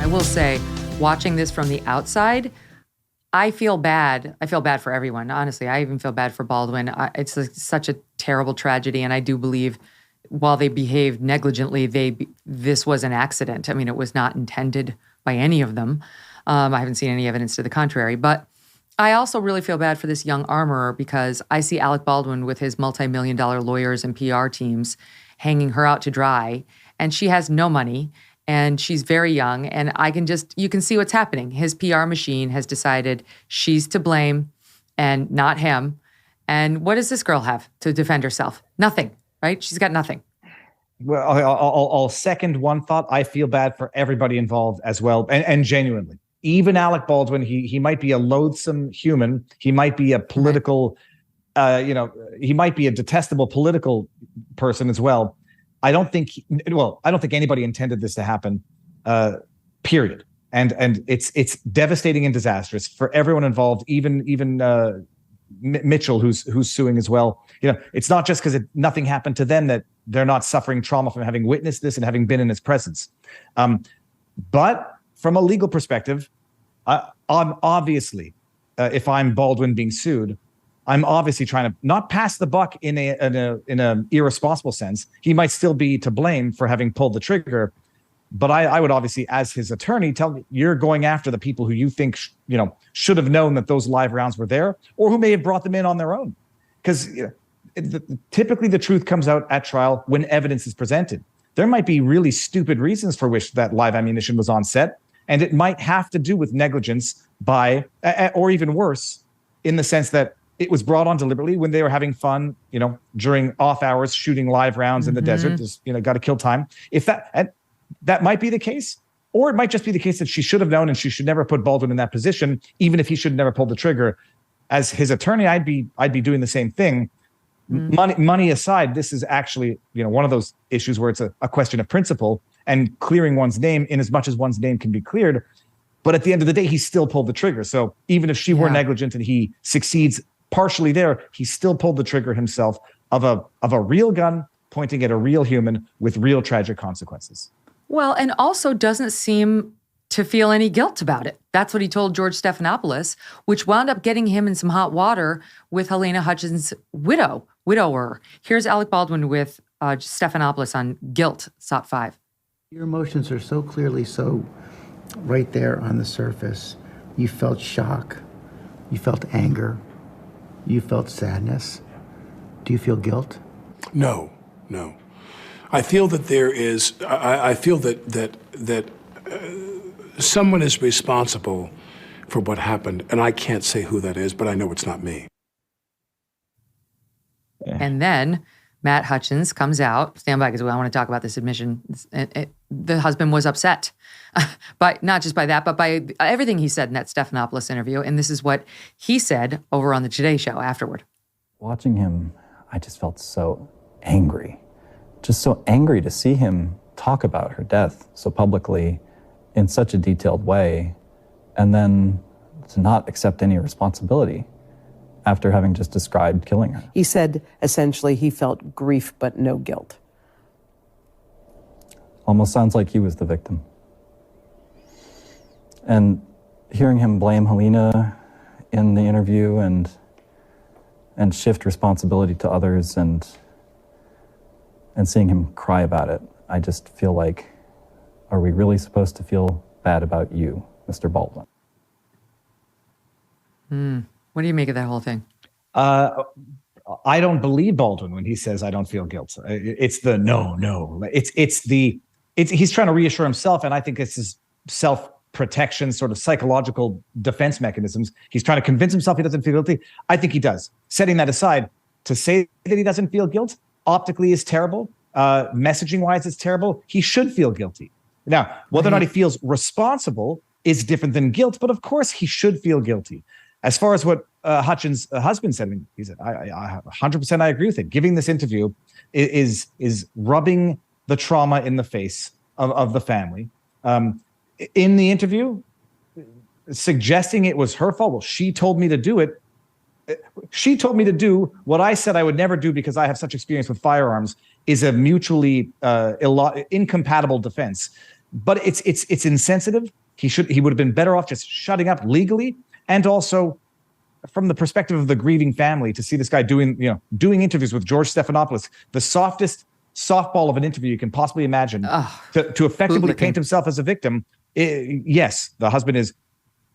I will say, watching this from the outside, I feel bad. I feel bad for everyone. Honestly, I even feel bad for Baldwin. It's such a terrible tragedy, and I do believe while they behaved negligently, this was an accident. I mean, it was not intended by any of them. I haven't seen any evidence to the contrary. But I also really feel bad for this young armorer because I see Alec Baldwin with his multi-million-dollar lawyers and PR teams hanging her out to dry, and she has no money. And she's very young, and you can see what's happening. His PR machine has decided she's to blame and not him. And what does this girl have to defend herself? Nothing, right? She's got nothing. Well, I'll second one thought. I feel bad for everybody involved as well, and genuinely. Even Alec Baldwin, he might be a loathsome human. He might be a political, he might be a detestable political person as well. I don't think anybody intended this to happen, period. And it's devastating and disastrous for everyone involved, even Mitchell, who's suing as well. It's not just because nothing happened to them that they're not suffering trauma from having witnessed this and having been in its presence. But from a legal perspective, I'm obviously, if I'm Baldwin being sued, I'm obviously trying to not pass the buck in a irresponsible sense. He might still be to blame for having pulled the trigger, but I would obviously, as his attorney, tell me you're going after the people who you think should have known that those live rounds were there, or who may have brought them in on their own. Because typically the truth comes out at trial when evidence is presented. There might be really stupid reasons for which that live ammunition was on set, and it might have to do with negligence by, or even worse, in the sense that it was brought on deliberately when they were having fun, during off hours, shooting live rounds in the desert. Just, got to kill time. If that might be the case, or it might just be the case that she should have known and she should never put Baldwin in that position, even if he should never pull the trigger. As his attorney, I'd be doing the same thing. Money aside, this is actually, one of those issues where it's a question of principle and clearing one's name in as much as one's name can be cleared. But at the end of the day, he still pulled the trigger. So even if she were negligent and he succeeds partially there, he still pulled the trigger himself of a real gun pointing at a real human with real tragic consequences. Well, and also doesn't seem to feel any guilt about it. That's what he told George Stephanopoulos, which wound up getting him in some hot water with Helena Hutchins' widower. Here's Alec Baldwin with Stephanopoulos on guilt, SOT 5. Your emotions are so clearly so right there on the surface. You felt shock. You felt anger. You felt sadness. Do you feel guilt? No. I feel that there is. I feel that someone is responsible for what happened, and I can't say who that is, but I know it's not me. And then Matt Hutchins comes out. Stand by, because I want to talk about this admission. The husband was upset, but not just by that, but by everything he said in that Stephanopoulos interview. And this is what he said over on the Today Show afterward. Watching him, I just felt so angry. Just so angry to see him talk about her death so publicly in such a detailed way, and then to not accept any responsibility after having just described killing her. He said, essentially, he felt grief but no guilt. Almost sounds like he was the victim. And hearing him blame Helena in the interview and shift responsibility to others and seeing him cry about it, I just feel like, are we really supposed to feel bad about you, Mr. Baldwin? What do you make of that whole thing? I don't believe Baldwin when he says I don't feel guilt. It's the no. He's trying to reassure himself, and I think it's his self-protection, sort of psychological defense mechanisms. He's trying to convince himself he doesn't feel guilty. I think he does. Setting that aside, to say that he doesn't feel guilt optically is terrible. Messaging-wise, it's terrible. He should feel guilty. Now, whether or not he feels responsible is different than guilt, but of course he should feel guilty. As far as what Hutchins' husband said, he said, I 100% I agree with it. Giving this interview is rubbing the trauma in the face of the family. In the interview, suggesting it was her fault. Well, she told me to do it. She told me to do what I said I would never do because I have such experience with firearms, is a mutually incompatible defense. but it's insensitive. He would have been better off just shutting up legally, and also from the perspective of the grieving family, to see this guy doing interviews with George Stephanopoulos, the softest softball of an interview you can possibly imagine, to effectively paint himself as a victim. Yes, the husband is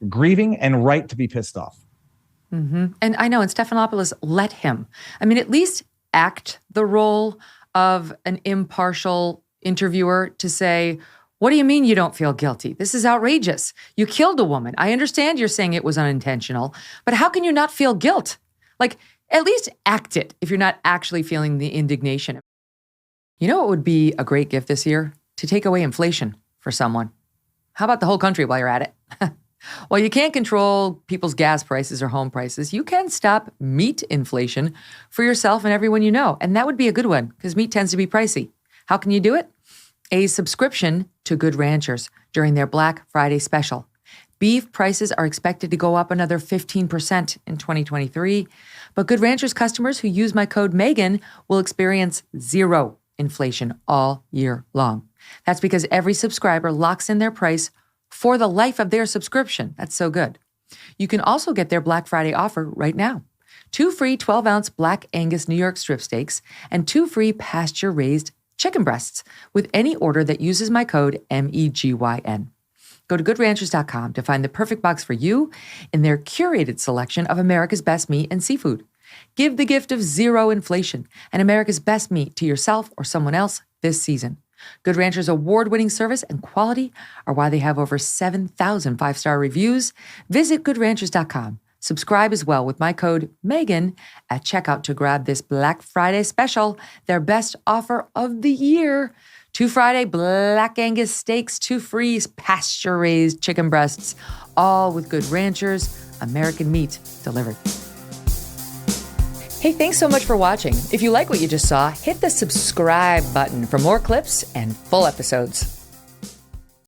grieving and right to be pissed off. Mm-hmm. And I know, and Stephanopoulos let him. I mean, at least act the role of an impartial interviewer to say, what do you mean you don't feel guilty? This is outrageous. You killed a woman. I understand you're saying it was unintentional, but how can you not feel guilt? Like, at least act it if you're not actually feeling the indignation. You know what would be a great gift this year? To take away inflation for someone. How about the whole country while you're at it? While you can't control people's gas prices or home prices, you can stop meat inflation for yourself and everyone you know. And that would be a good one, because meat tends to be pricey. How can you do it? A subscription to Good Ranchers during their Black Friday special. Beef prices are expected to go up another 15% in 2023, but Good Ranchers customers who use my code Megyn will experience zero inflation all year long. That's because every subscriber locks in their price for the life of their subscription. That's so good. You can also get their Black Friday offer right now. 2 free 12-ounce Black Angus New York strip steaks and 2 free pasture-raised chicken breasts with any order that uses my code MEGYN. Go to goodranchers.com to find the perfect box for you in their curated selection of America's best meat and seafood. Give the gift of zero inflation and America's best meat to yourself or someone else this season. Good Ranchers' award-winning service and quality are why they have over 7,000 five-star reviews. Visit goodranchers.com. Subscribe as well with my code Megyn at checkout to grab this Black Friday special, their best offer of the year. 2 Friday Black Angus steaks, 2 free pasture-raised chicken breasts, all with Good Ranchers, American meat delivered. Hey, thanks so much for watching. If you like what you just saw, hit the subscribe button for more clips and full episodes.